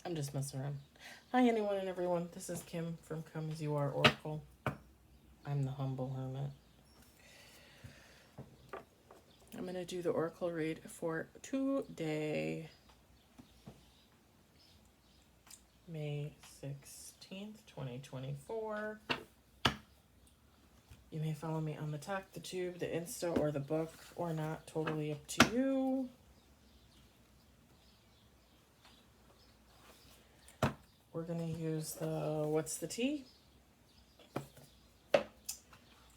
I'm just messing around. Hi, anyone and everyone. This is Kim from Come As You Are Oracle. I'm the humble hermit. I'm going to do the oracle read for today, May 16th, 2024. You may follow me on the talk, the tube, the Insta, or the book, or not. Totally up to you. We're going to use the What's the Tea?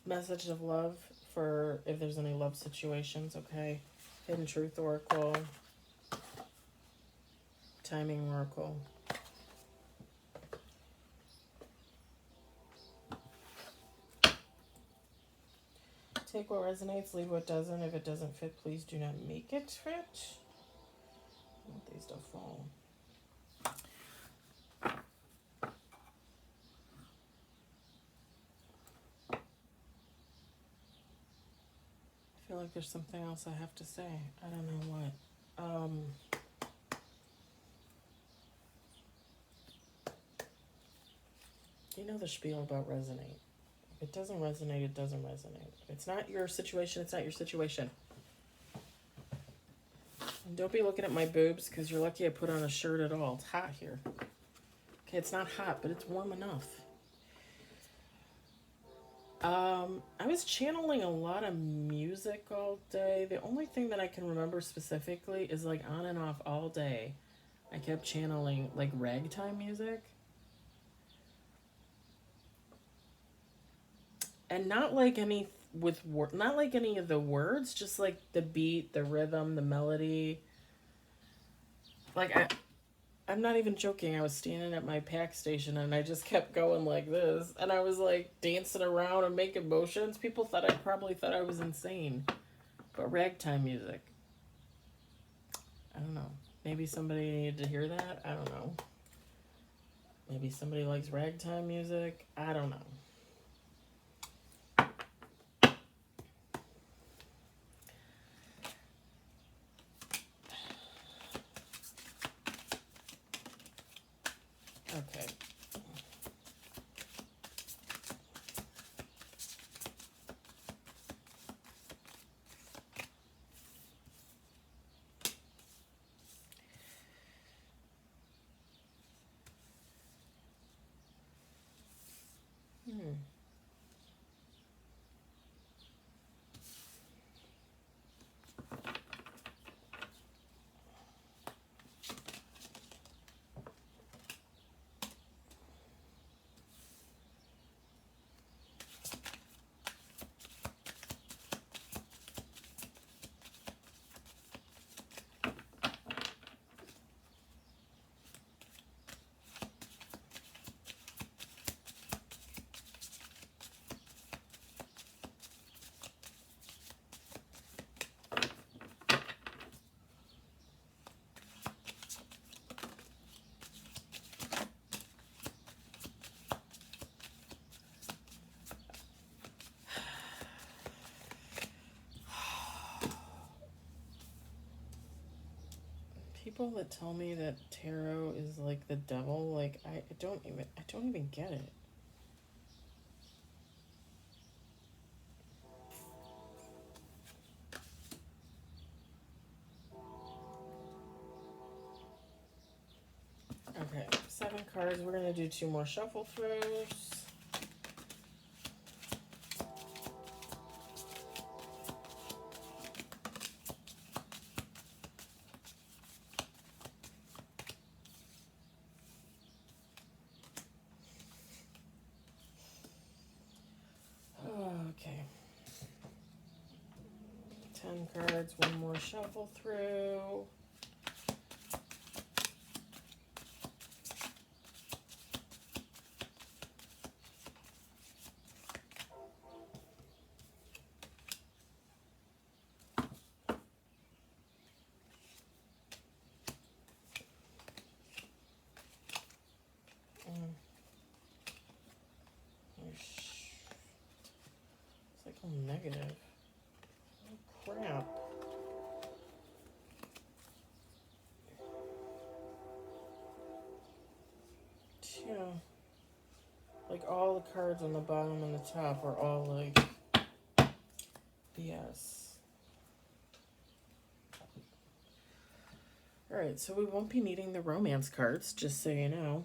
Message of love for if there's any love situations, okay? Hidden Truth Oracle. Timing Oracle. Take what resonates, leave what doesn't. If it doesn't fit, please do not make it fit. I want these to fall. I feel like there's something else I have to say. I don't know what. You know the spiel about resonate. If it doesn't resonate, it doesn't resonate. If it's not your situation, it's not your situation. And don't be looking at my boobs because you're lucky I put on a shirt at all. It's hot here. Okay, it's not hot, but it's warm enough. I was channeling a lot of music all day. The only thing that I can remember specifically is like on and off all day. I kept channeling like ragtime music. And not like any not like any of the words, just like the beat, the rhythm, the melody. Like I'm not even joking. I was standing at my pack station and I just kept going like this. And I was like dancing around and making motions. People probably thought I was insane. But ragtime music. I don't know. Maybe somebody needed to hear that. I don't know. Maybe somebody likes ragtime music. I don't know. Okay. People that tell me that tarot is like the devil, like I don't even get it. Okay, 7 cards. We're gonna do 2 more shuffle throws. Okay. 10 cards, 1 more shuffle through. It's like all negative. Oh, crap. all the cards on the bottom and the top are all like BS. Alright, so we won't be needing the romance cards, just so you know.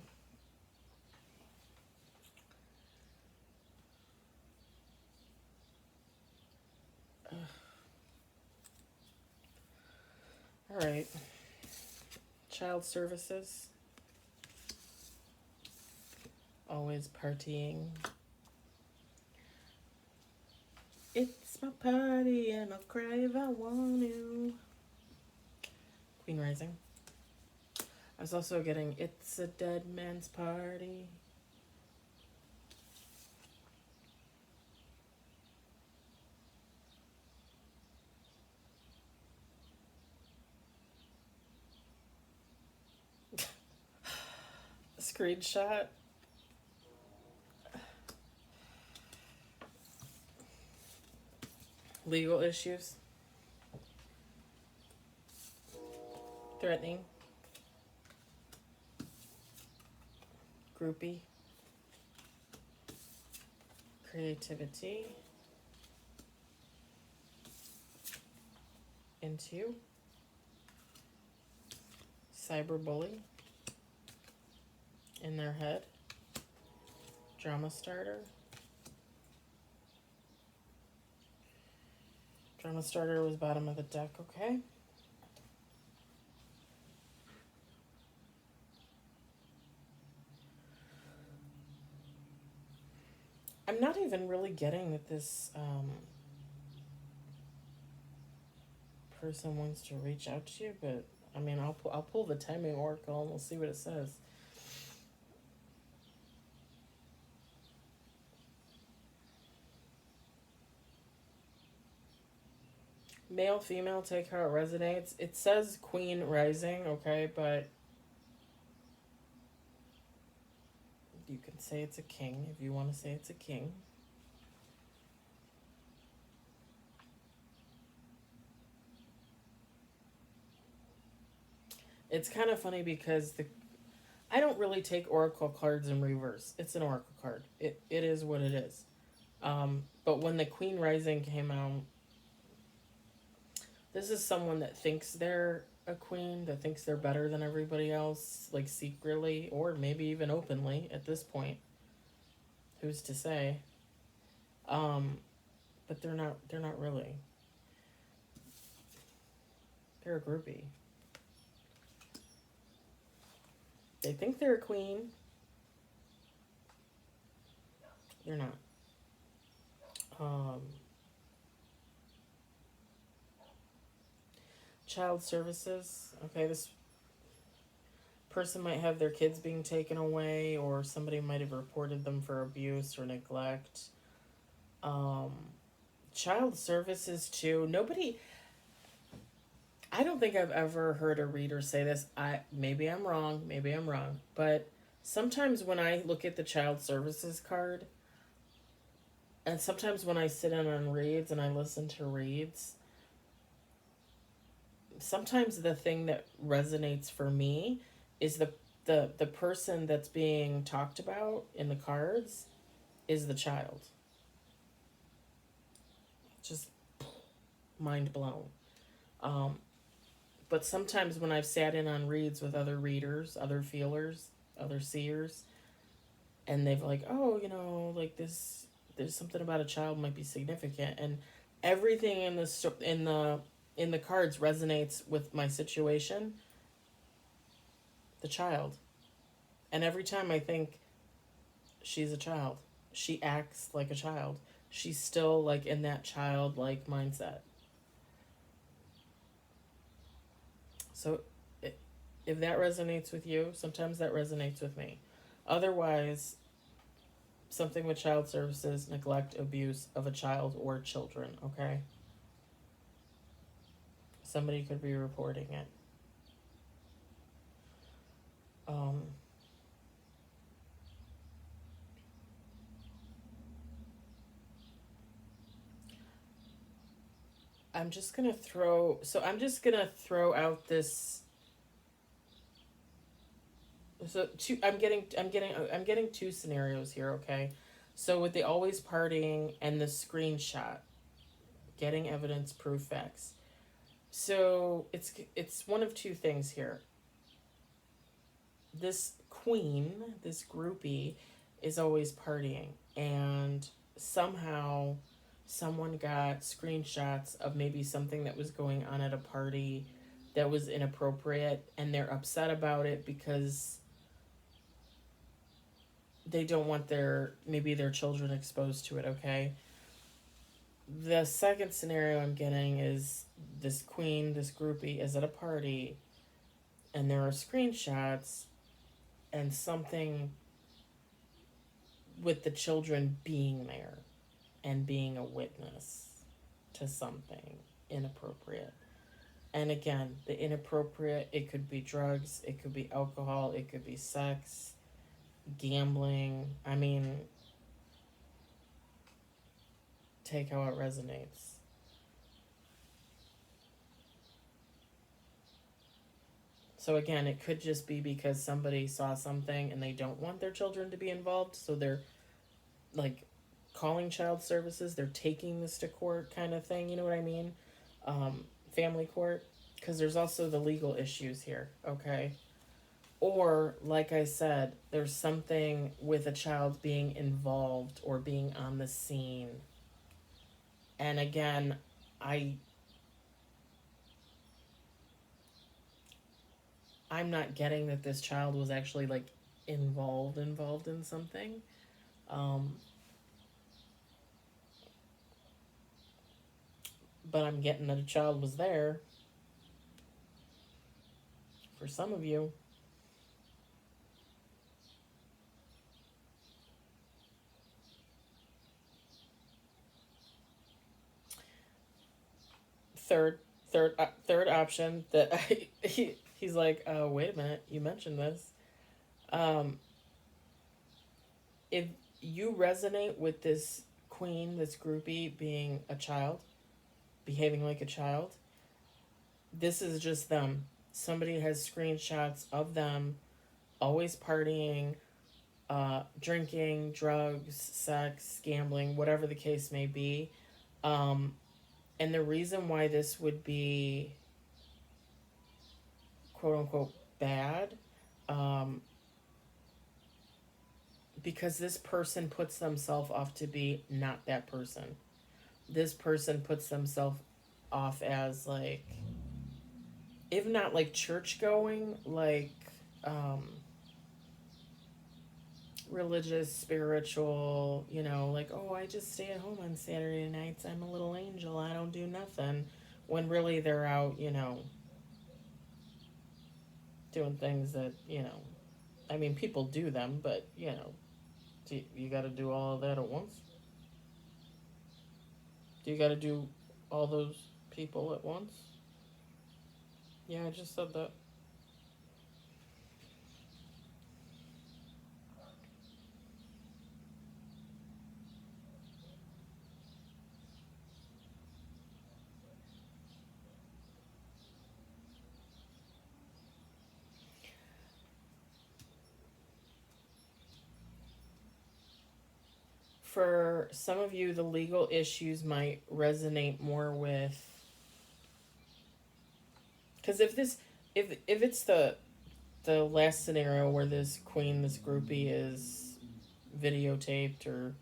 Alright. Child services. Always partying. It's my party and I'll cry if I want to. Queen Rising. I was also getting It's a Dead Man's Party. Screenshot. Legal issues. Threatening. Groupie. Creativity. Into. Cyberbully. In their head. Drama starter. Drama starter was bottom of the deck, okay? I'm not even really getting that this person wants to reach out to you, but I mean, I'll pull the timing oracle and we'll see what it says. Male, female, take how it resonates. It says Queen Rising, okay, but you can say it's a king if you want to say it's a king. It's kind of funny because I don't really take oracle cards in reverse. It's an oracle card. It is what it is. But when the Queen Rising came out, this is someone that thinks they're a queen, that thinks they're better than everybody else, like secretly or maybe even openly at this point. Who's to say? But they're not really. They're a groupie. They think they're a queen. They're not. Child services. Okay, this person might have their kids being taken away, or somebody might have reported them for abuse or neglect. Child services too. I don't think I've ever heard a reader say this. Maybe I'm wrong, but sometimes when I look at the child services card, and sometimes when I sit in on reads and I listen to reads, sometimes the thing that resonates for me is the person that's being talked about in the cards is the child. Just mind blown. But sometimes when I've sat in on reads with other readers, other feelers, other seers, and they've like, oh, like this, there's something about a child might be significant, and everything in the cards resonates with my situation. The child, and every time I think she's a child, she acts like a child. She's still like in that childlike mindset. So if that resonates with you, sometimes that resonates with me. Otherwise, something with child services, neglect, abuse of a child or children, okay? Somebody could be reporting it. I'm just gonna throw out this So two, I'm getting two scenarios here. Okay, so with the always partying and the screenshot, getting evidence, proof, facts. So it's one of two things here. This queen, this groupie, is always partying, and somehow someone got screenshots of maybe something that was going on at a party that was inappropriate, and they're upset about it because they don't want their children exposed to it. Okay, the second scenario I'm getting is this queen, this groupie, is at a party, and there are screenshots and something with the children being there and being a witness to something inappropriate. And again, the inappropriate, it could be drugs, it could be alcohol, it could be sex, gambling. I mean, take how it resonates. So again, it could just be because somebody saw something and they don't want their children to be involved, so they're like calling child services, they're taking this to court kind of thing, you know what I mean? Family court, because there's also the legal issues here, okay? Or, like I said, there's something with a child being involved or being on the scene. And again, I I'm not getting that this child was actually like involved in something. Um, but I'm getting that a child was there for some of you. Third option that he's like, oh wait a minute, you mentioned this. Um, if you resonate with this queen, this groupie being a child, behaving like a child, this is just them. Somebody has screenshots of them always partying, drinking, drugs, sex, gambling, whatever the case may be. Um, and the reason why this would be quote unquote bad, um, because this person puts themselves off to be not that person. This person puts themselves off as like, if not like church going, like um, religious, spiritual, like, oh, I just stay at home on Saturday nights. I'm a little angel. I don't do nothing. When really they're out, doing things that, I mean, people do them, but, do you got to do all of that at once? Do you got to do all those people at once? Yeah, I just said that. For some of you, the legal issues might resonate more with, because if it's the last scenario where this queen, this groupie, is videotaped or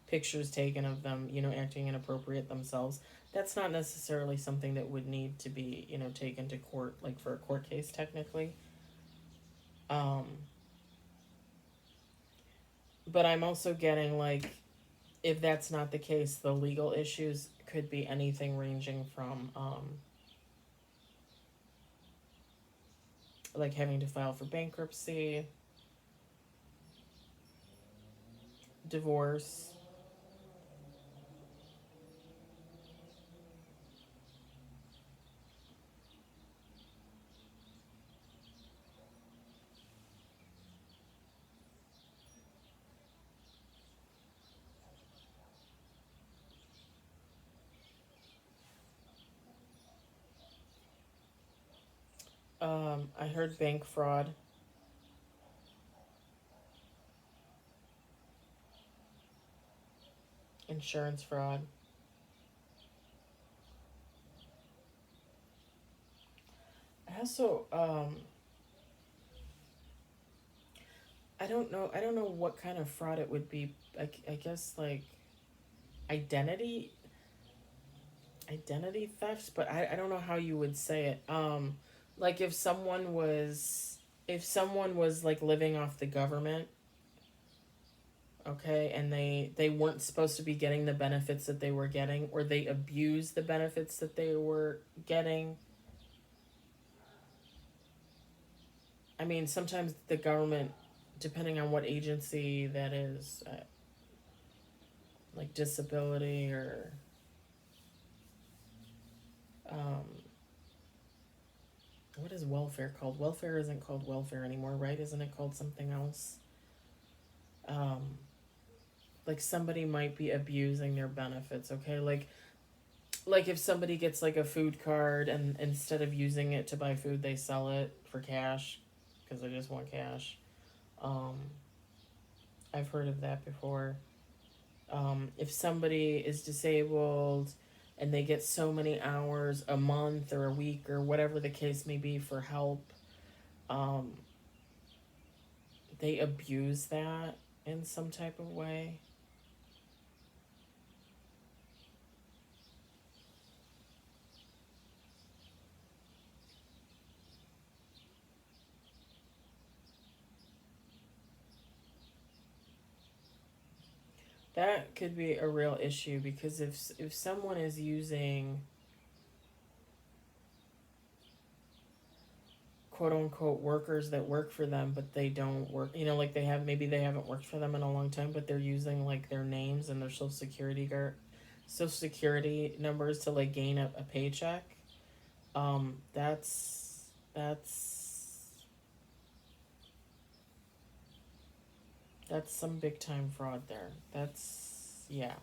pictures taken of them, acting inappropriate themselves, that's not necessarily something that would need to be, taken to court, like for a court case, technically. Um, but I'm also getting, like, if that's not the case, the legal issues could be anything ranging from, like having to file for bankruptcy, divorce. I heard bank fraud. Insurance fraud. I also, I don't know what kind of fraud it would be. I guess like identity, identity thefts, but I don't know how you would say it. Like if someone was like living off the government, okay, and they weren't supposed to be getting the benefits that they were getting, or they abused the benefits that they were getting. I mean, sometimes the government, depending on what agency that is, like disability or um, what is welfare called? Welfare isn't called welfare anymore, right? Isn't it called something else? Um, like somebody might be abusing their benefits, okay? Like if somebody gets like a food card and instead of using it to buy food, they sell it for cash because they just want cash. Um, I've heard of that before. If somebody is disabled and they get so many hours a month or a week or whatever the case may be for help, um, they abuse that in some type of way. That could be a real issue because if someone is using quote unquote workers that work for them but they don't work, like they haven't worked for them in a long time, but they're using like their names and their social security numbers to like gain a paycheck. That's some big time fraud there. That's yeah.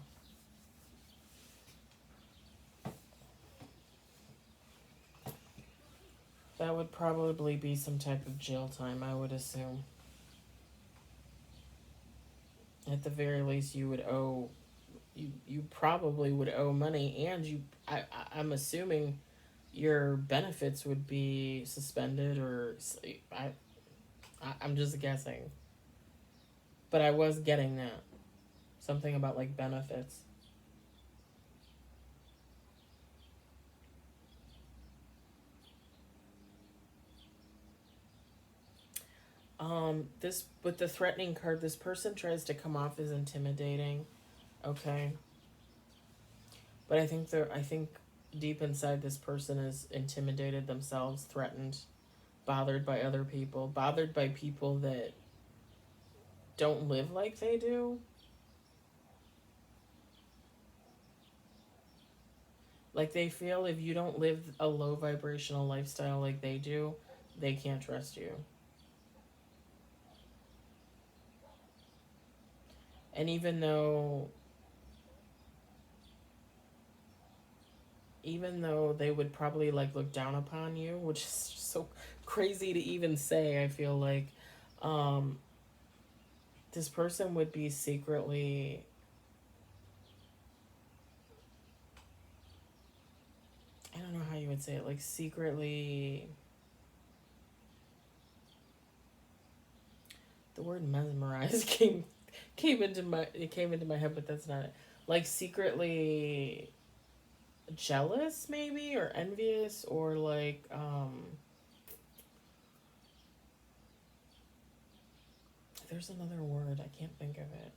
That would probably be some type of jail time, I would assume. At the very least, you probably would owe money, and I'm assuming your benefits would be suspended, or I'm just guessing, but I was getting that something about like benefits. This with the threatening card, this person tries to come off as intimidating, okay, but I think deep inside this person is intimidated themselves, threatened, bothered by other people, bothered by people that don't live like they do. Like they feel if you don't live a low vibrational lifestyle like they do, they can't trust you. And even though they would probably like look down upon you, which is so crazy to even say, I feel like um this person would be secretly, I don't know how you would say it, like secretly, the word mesmerized came into my head, but that's not it. Like secretly jealous maybe, or envious, or like there's another word, I can't think of it.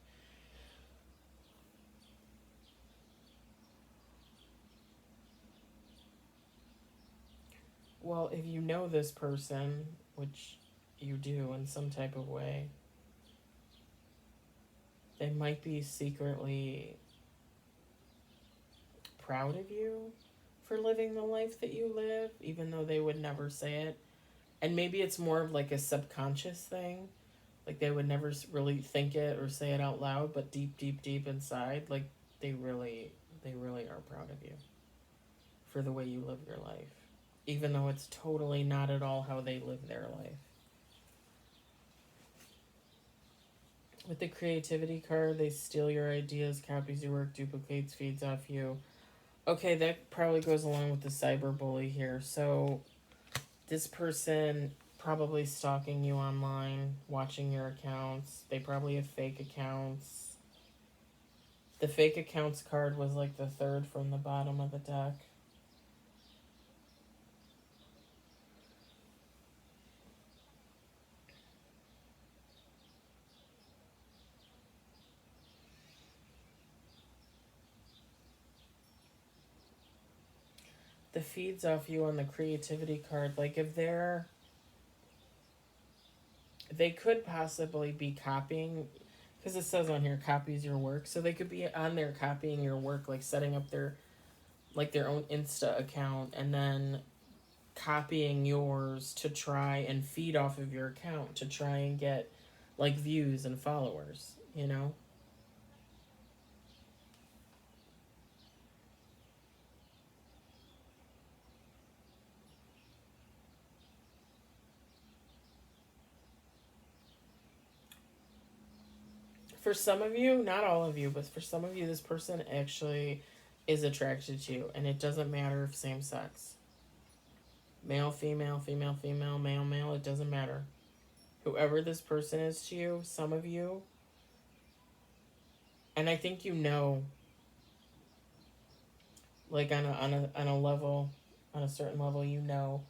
Well, if you know this person, which you do in some type of way, they might be secretly proud of you for living the life that you live, even though they would never say it. And maybe it's more of like a subconscious thing. Like they would never really think it or say it out loud, but deep, deep, deep inside, like they really are proud of you for the way you live your life, even though it's totally not at all how they live their life. With the creativity card, they steal your ideas, copies your work, duplicates, feeds off you. Okay, that probably goes along with the cyberbully here. So this person probably stalking you online, watching your accounts. They probably have fake accounts. The fake accounts card was like the third from the bottom of the deck. The feeds off you on the creativity card, like if they could possibly be copying, because it says on here copies your work, so they could be on there copying your work, like setting up their own Insta account and then copying yours to try and feed off of your account to try and get like views and followers, you know? For some of you, not all of you, but for some of you, this person actually is attracted to you, and it doesn't matter if same sex. Male, female, female, female, male, male, it doesn't matter. Whoever this person is to you, some of you, and I think you know, like on a level, on a certain level, you know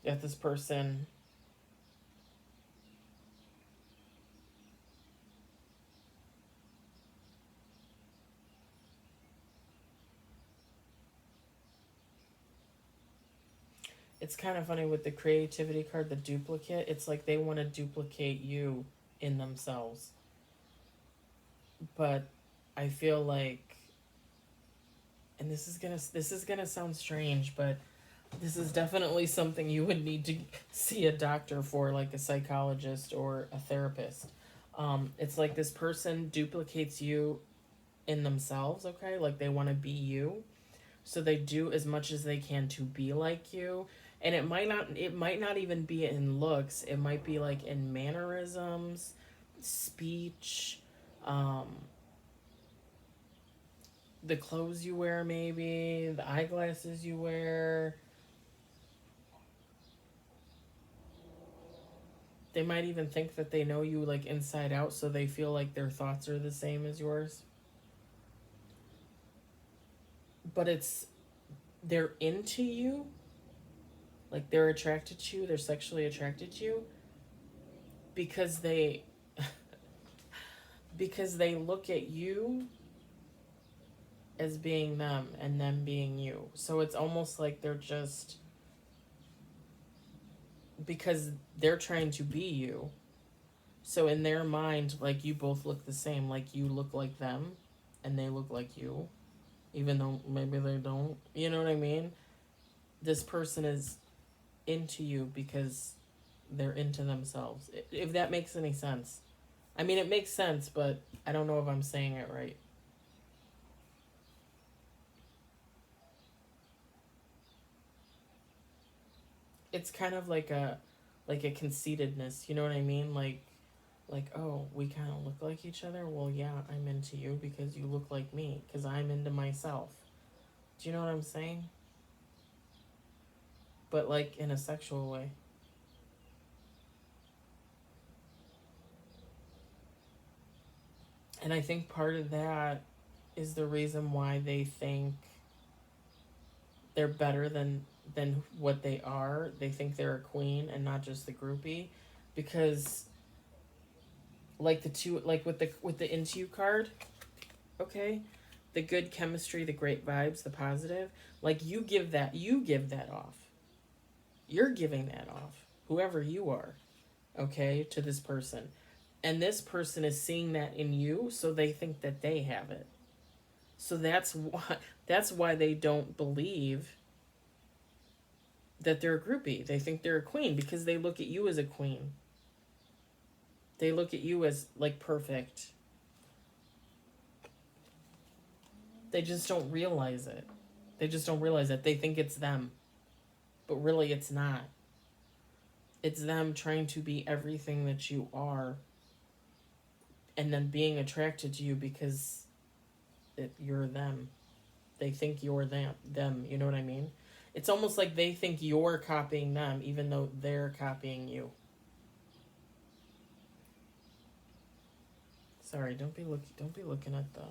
that this person it's kind of funny with the creativity card, the duplicate. It's like they want to duplicate you in themselves. But I feel like, and this is gonna sound strange, but this is definitely something you would need to see a doctor for, like a psychologist or a therapist. It's like this person duplicates you in themselves, okay? Like they want to be you. So they do as much as they can to be like you. And it might not even be in looks. It might be like in mannerisms, speech, um, the clothes you wear, maybe the eyeglasses you wear. They might even think that they know you like inside out, so they feel like their thoughts are the same as yours. But they're into you, like they're attracted to you, they're sexually attracted to you because they because they look at you as being them and them being you. So it's almost like they're just because they're trying to be you. So in their mind, like you both look the same, like you look like them and they look like you, even though maybe they don't. You know what I mean? This person is into you because they're into themselves. If that makes any sense. I mean, it makes sense, but I don't know if I'm saying it right. It's kind of like a conceitedness, you know what I mean? Like, oh, we kind of look like each other. Well, yeah, I'm into you because you look like me because I'm into myself. Do you know what I'm saying? But like in a sexual way. And I think part of that is the reason why they think they're better than what they are. They think they're a queen and not just the groupie, because like the two, like with the into you card, okay, the good chemistry, the great vibes, the positive, like you give that off. You're giving that off, whoever you are, okay, to this person, and this person is seeing that in you, so they think that they have it. So that's why they don't believe that they're a groupie. They think they're a queen because they look at you as a queen. They look at you as like perfect. They just don't realize it. They just don't realize it. They think it's them, but really it's not. It's them trying to be everything that you are and then being attracted to you because you're them. They think you're them. You know what I mean? It's almost like they think you're copying them, even though they're copying you. Sorry, don't be looking at the.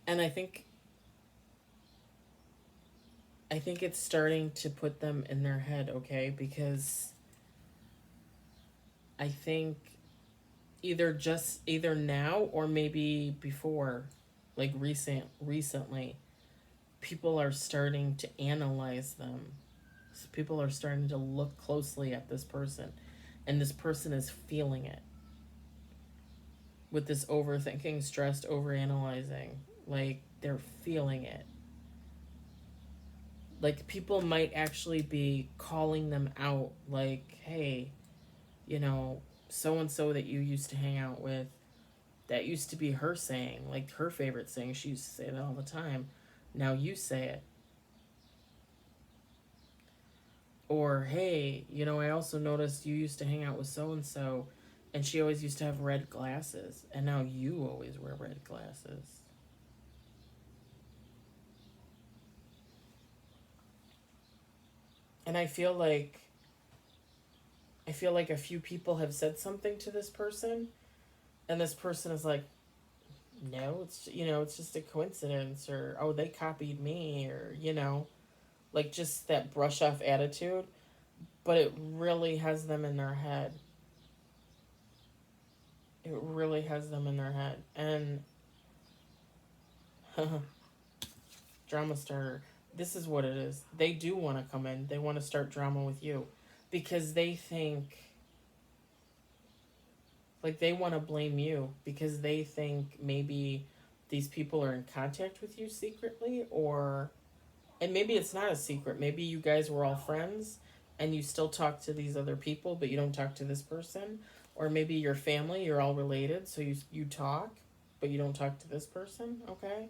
And I think it's starting to put them in their head, okay? Because I think either now or maybe before, like recently, people are starting to analyze them. So people are starting to look closely at this person, and this person is feeling it with this overthinking, stressed, overanalyzing. Like they're feeling it. Like people might actually be calling them out, like, hey, you know, so and so that you used to hang out with, that used to be her saying, like her favorite saying. She used to say that all the time. Now you say it. Or, hey, you know, I also noticed you used to hang out with so and she always used to have red glasses, and now you always wear red glasses. And I feel like a few people have said something to this person, and this person is like, no, it's, you know, it's just a coincidence, or oh, they copied me, or, you know, like just that brush off attitude, but it really has them in their head. It really has them in their head. And drama starter. This is what it is. They do want to come in. They want to start drama with you because they think, like, they want to blame you because they think maybe these people are in contact with you secretly, or and maybe it's not a secret. Maybe you guys were all friends and you still talk to these other people, but you don't talk to this person. Or maybe your family, you're all related, so you talk, but you don't talk to this person, okay?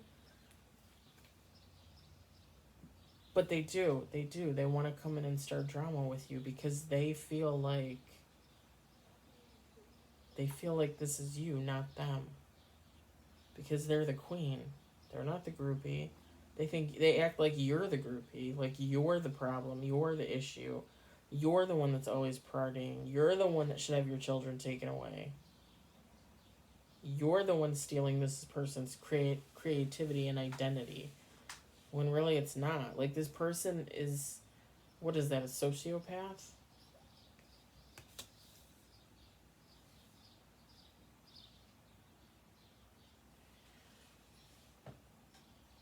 But they do. They do. They want to come in and start drama with you because they feel like this is you, not them. Because they're the queen. They're not the groupie. They act like you're the groupie, like you're the problem, you're the issue. You're the one that's always partying. You're the one that should have your children taken away. You're the one stealing this person's creativity and identity. When really it's not. Like this person is, what is that, a sociopath?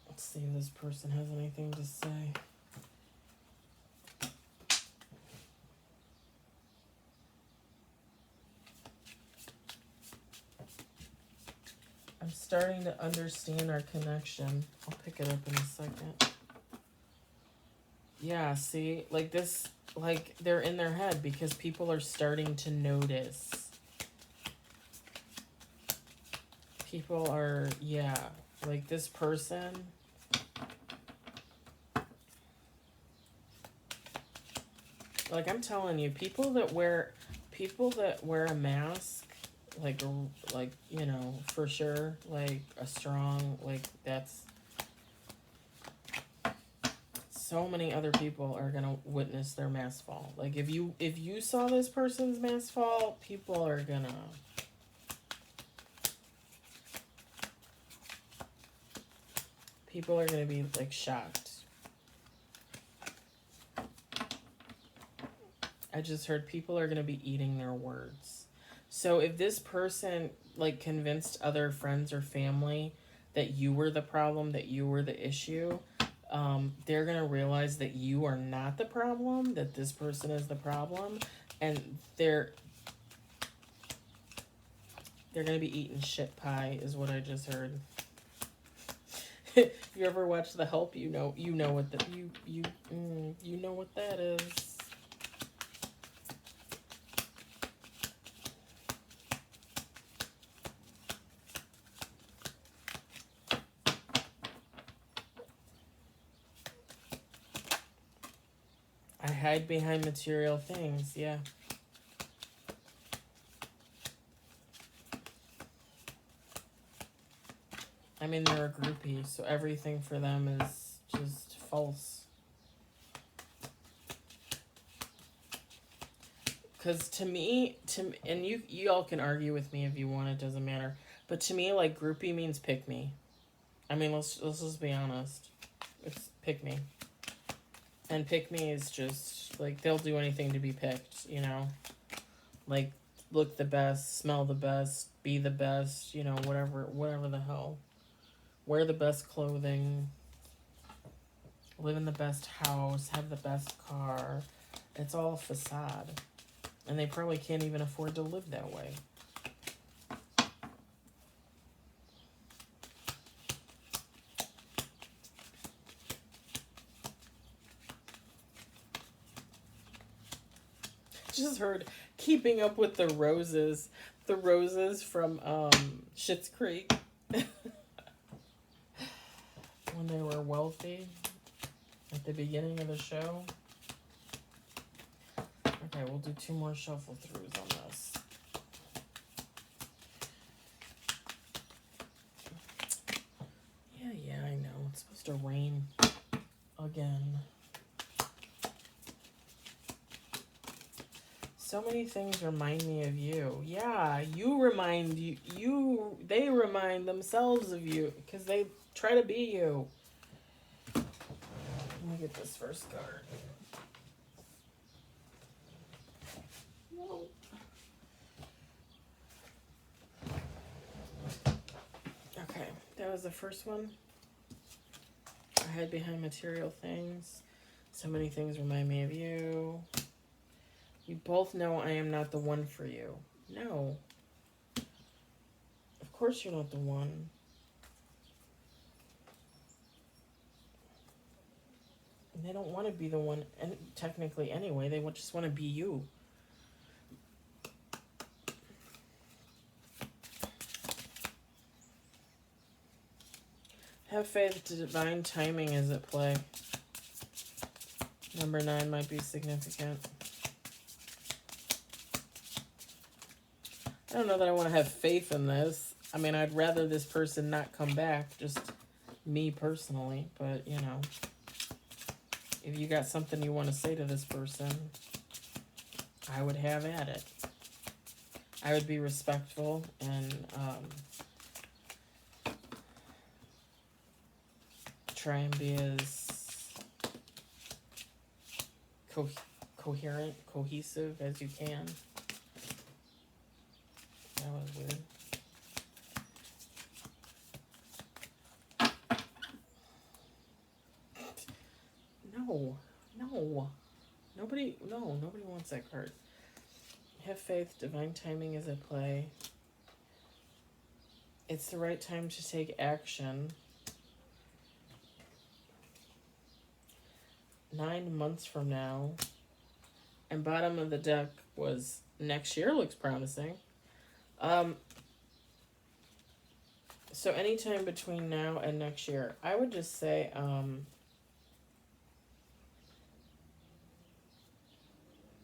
Let's see if this person has anything to say. I'm starting to understand our connection. I'll pick it up in a second. Yeah, see, like this, like they're in their head because people are starting to notice. People are, yeah, like this person. Like I'm telling you, people that wear a mask, like you know, for sure, like a strong, like that's, so many other people are gonna witness their mask fall. Like if you saw this person's mask fall, people are gonna be like shocked. I just heard people are gonna be eating their words. So if this person like convinced other friends or family that you were the problem, that you were the issue, they're gonna realize that you are not the problem, that this person is the problem, and they're gonna be eating shit pie, is what I just heard. If you ever watch The Help, you know what you know what that is. I hide behind material things, yeah. I mean, they're a groupie, so everything for them is just false. Because to me, and you all can argue with me if you want, it doesn't matter. But to me, like, groupie means pick me. I mean, let's just be honest. It's pick me. And pick me is just, like, they'll do anything to be picked, you know? Like, look the best, smell the best, be the best, you know, whatever the hell. Wear the best clothing, live in the best house, have the best car. It's all facade. And they probably can't even afford to live that way. Just heard Keeping Up with the Roses. The Roses from Schitt's Creek. When they were wealthy at the beginning of the show. Okay, we'll do 2 more shuffle throughs on this. Yeah, I know. It's supposed to rain again. So many things remind me of you. Yeah, you remind they remind themselves of you because they try to be you. Let me get this first card. Whoa. Okay, that was the first one. I hide behind material things. So many things remind me of you. You both know I am not the one for you. No. Of course you're not the one. And they don't want to be the one, and technically anyway. They just want to be you. Have faith, divine timing is at play. Number 9 might be significant. I don't know that I want to have faith in this. I mean, I'd rather this person not come back, just me personally. But, you know, if you got something you want to say to this person, I would have at it. I would be respectful and try and be as coherent, cohesive as you can. That was weird. No. Nobody wants that card. Have faith, divine timing is at play. It's the right time to take action. 9 months from now. And bottom of the deck was next year looks promising. So anytime between now and next year, I would just say,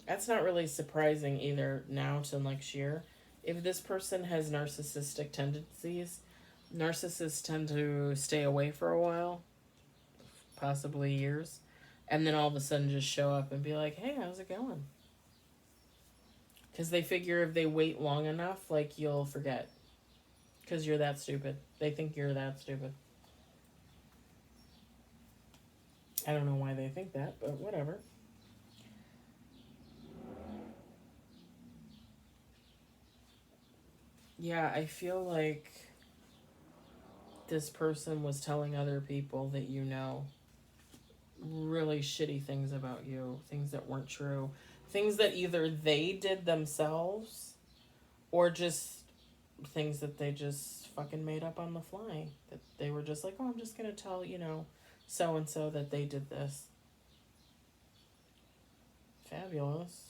that's not really surprising either now till next year. If this person has narcissistic tendencies, narcissists tend to stay away for a while, possibly years, and then all of a sudden just show up and be like, hey, how's it going? Because they figure if they wait long enough, like, you'll forget. Because you're that stupid. They think you're that stupid. I don't know why they think that, but whatever. Yeah, I feel like this person was telling other people that you know really shitty things about you, things that weren't true, things that either they did themselves or just things that they just fucking made up on the fly. That they were just like, oh, I'm just gonna tell, you know, so and so that they did this. Fabulous.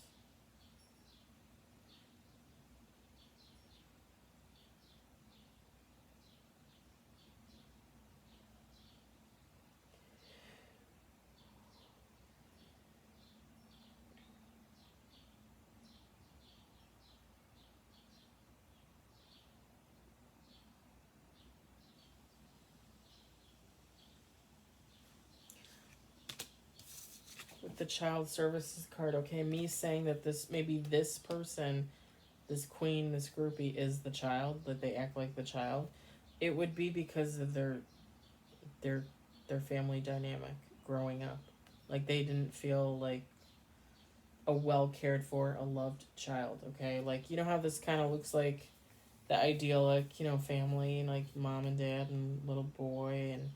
with the child services card, okay, me saying that maybe this person, this queen, this groupie is the child, that they act like the child, it would be because of their their family dynamic growing up. Like they didn't feel like a well cared for, a loved child, okay? Like, you know how this kind of looks like the idyllic, family, like mom and dad and little boy and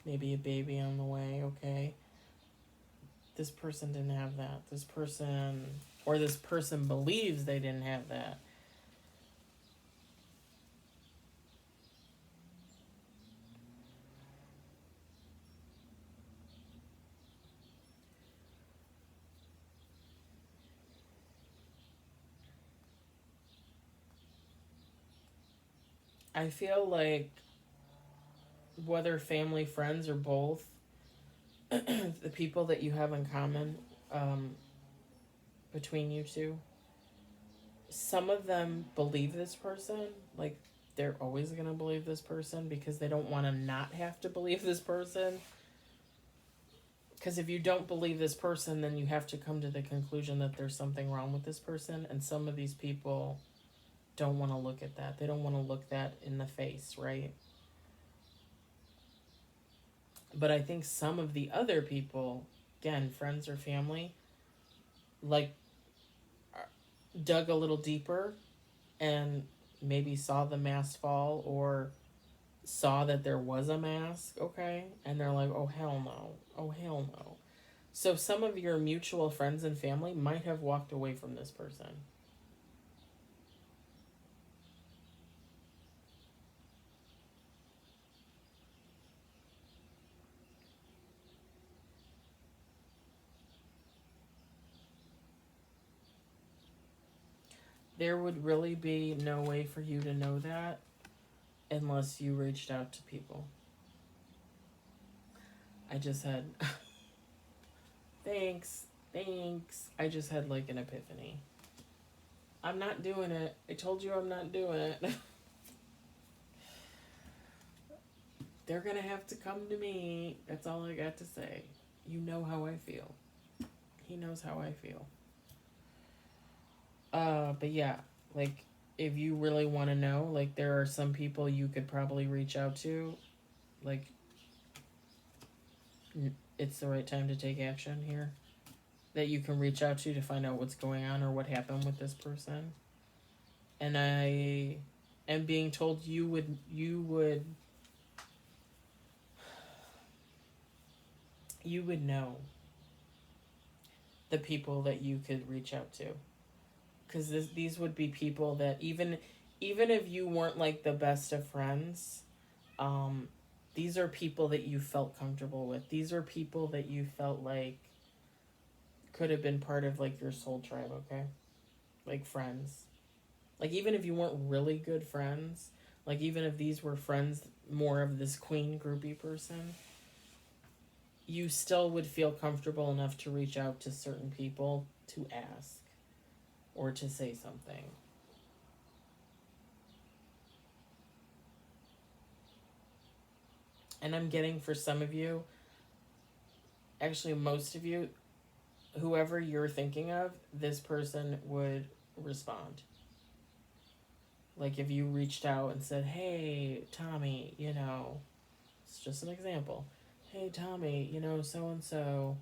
maybe a baby on the way, okay? This person didn't have that. This person believes they didn't have that. I feel like whether family, friends, or both, the people that you have in common um, between you two, some of them believe this person. Like, they're always going to believe this person because they don't want to not have to believe this person. Because if you don't believe this person, then you have to come to the conclusion that there's something wrong with this person. And some of these people don't want to look at that. They don't want to look that in the face, right? But I think some of the other people, again, friends or family, like dug a little deeper and maybe saw the mask fall or saw that there was a mask, okay? And they're like, oh, hell no. Oh, hell no. So some of your mutual friends and family might have walked away from this person. There would really be no way for you to know that unless you reached out to people. I just had thanks. I just had like an epiphany. I'm not doing it. I told you I'm not doing it. They're gonna have to come to me. That's all I got to say. You know how I feel. He knows how I feel. But yeah, like if you really want to know, like there are some people you could probably reach out to, like it's the right time to take action here, that you can reach out to find out what's going on or what happened with this person. And I am being told you would know the people that you could reach out to, because these would be people that even if you weren't like the best of friends, these are people that you felt comfortable with. These are people that you felt like could have been part of like your soul tribe, okay? Like friends. Like even if you weren't really good friends, like even if these were friends more of this queen groupie person, you still would feel comfortable enough to reach out to certain people to ask or to say something. And I'm getting for some of you, actually most of you, whoever you're thinking of, this person would respond. Like if you reached out and said, hey, Tommy, it's just an example. Hey, Tommy, so and so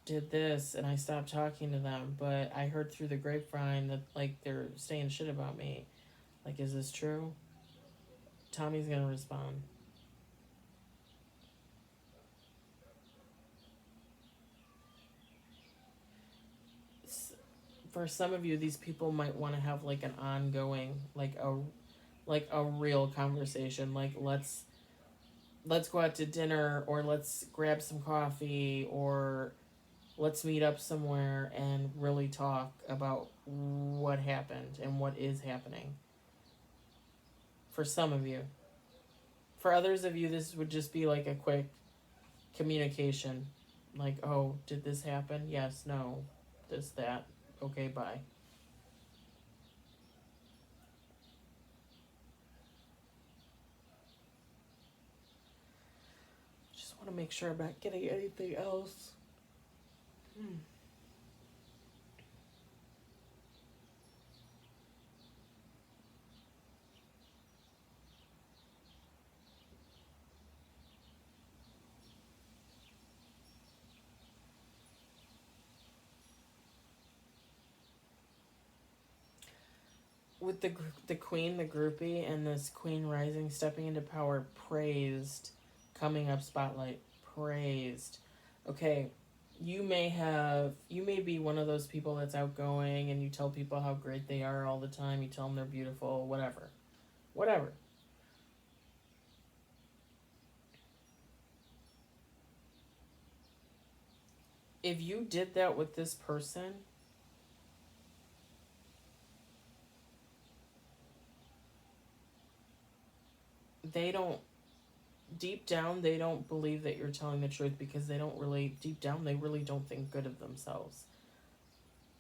did this and I stopped talking to them, but I heard through the grapevine that like they're saying shit about me. Like, is this true? Tommy's gonna respond. For some of you, these people might want to have like an ongoing, like a real conversation. Like let's go out to dinner, or let's grab some coffee, or let's meet up somewhere and really talk about what happened and what is happening. For some of you. For others of you, this would just be like a quick communication. Like, oh, did this happen? Yes, no, this, that. Okay, bye. Just want to make sure I'm not getting anything else. With the queen, the groupie, and this queen rising, stepping into power, praised, coming up spotlight, praised. Okay, you may be one of those people that's outgoing and you tell people how great they are all the time. You tell them they're beautiful, whatever. If you did that with this person, they don't, deep down, they don't believe that you're telling the truth because they don't really, deep down, they really don't think good of themselves.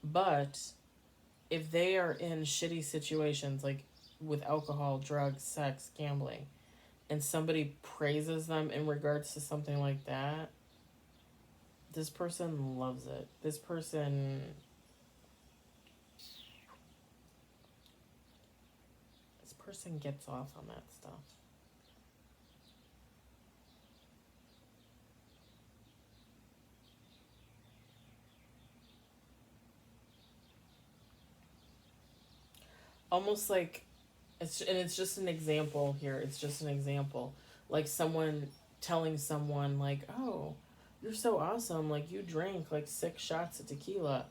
But if they are in shitty situations like with alcohol, drugs, sex, gambling, and somebody praises them in regards to something like that, this person loves it. This person gets off on that stuff. Almost like it's just an example here. It's just an example. Like someone telling someone like, "Oh, you're so awesome. Like you drank like 6 shots of tequila."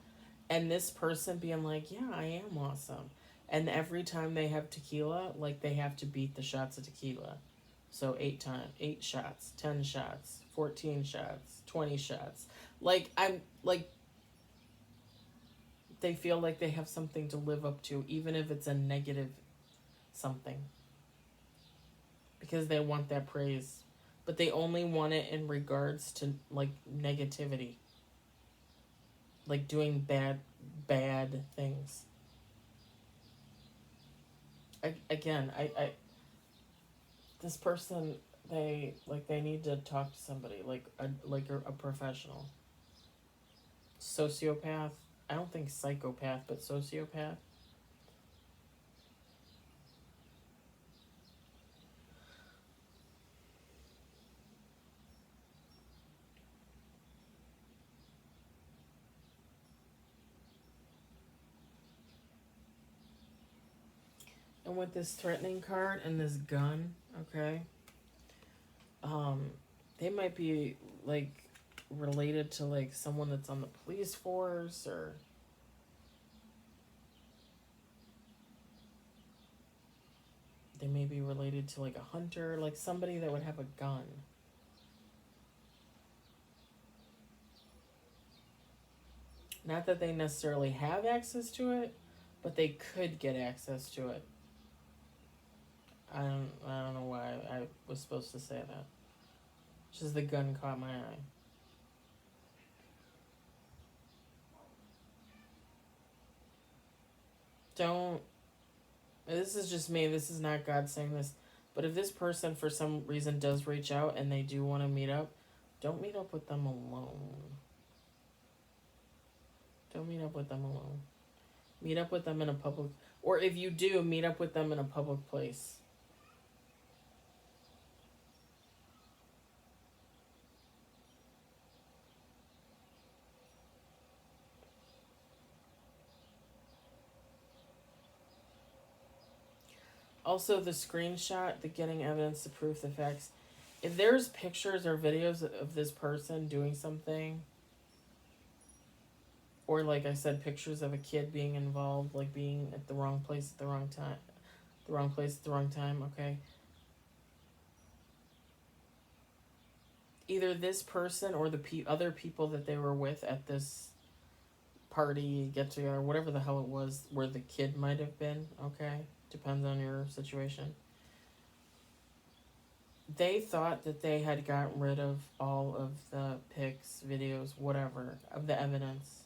And this person being like, "Yeah, I am awesome." And every time they have tequila, like they have to beat the shots of tequila. So 8 shots, 10 shots, 14 shots, 20 shots. Like I'm like they feel like they have something to live up to, even if it's a negative something, because they want that praise, but they only want it in regards to like negativity, like doing bad things. I this person, they need to talk to somebody like a professional. Sociopath. I don't think psychopath, but sociopath. And with this threatening card and this gun, okay, um, they might be like related to like someone that's on the police force, or they may be related to like a hunter, like somebody that would have a gun. Not that they necessarily have access to it, but they could get access to it. I don't know why I was supposed to say that. Just the gun caught my eye. Don't. This is just me. This is not God saying this. But if this person for some reason does reach out and they do want to meet up, don't meet up with them alone. Don't meet up with them alone. Meet up with them in a public, or if you do, meet up with them in a public place. Also, the screenshot, the getting evidence to prove the facts. If there's pictures or videos of this person doing something, or like I said, pictures of a kid being involved, like being at the wrong place at the wrong time, the wrong place at the wrong time, okay? Either this person or the other people that they were with at this party, get together, whatever the hell it was, where the kid might have been, okay? Depends on your situation. They thought that they had gotten rid of all of the pics, videos, whatever, of the evidence.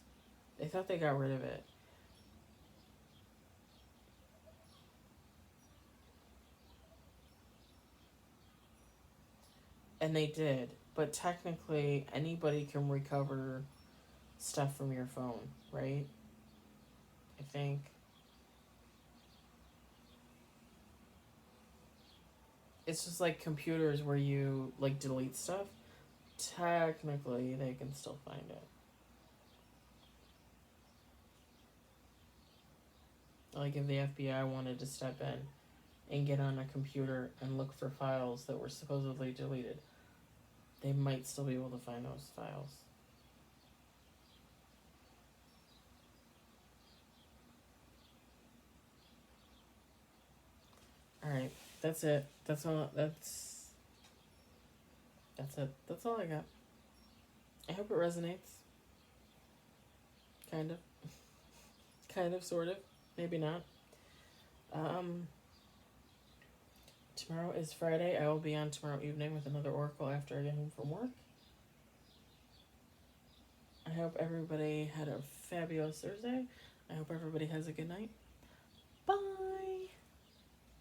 They thought they got rid of it. And they did. but technically anybody can recover stuff from your phone, right? I think it's just like computers where you like delete stuff. Technically, they can still find it. Like if the FBI wanted to step in and get on a computer and look for files that were supposedly deleted, they might still be able to find those files. All right, that's it. That's all. That's it. That's all I got. I hope it resonates. Kind of. Kind of. Sort of. Maybe not. Um. Tomorrow is Friday. I will be on tomorrow evening with another oracle after I get home from work. I hope everybody had a fabulous Thursday. I hope everybody has a good night.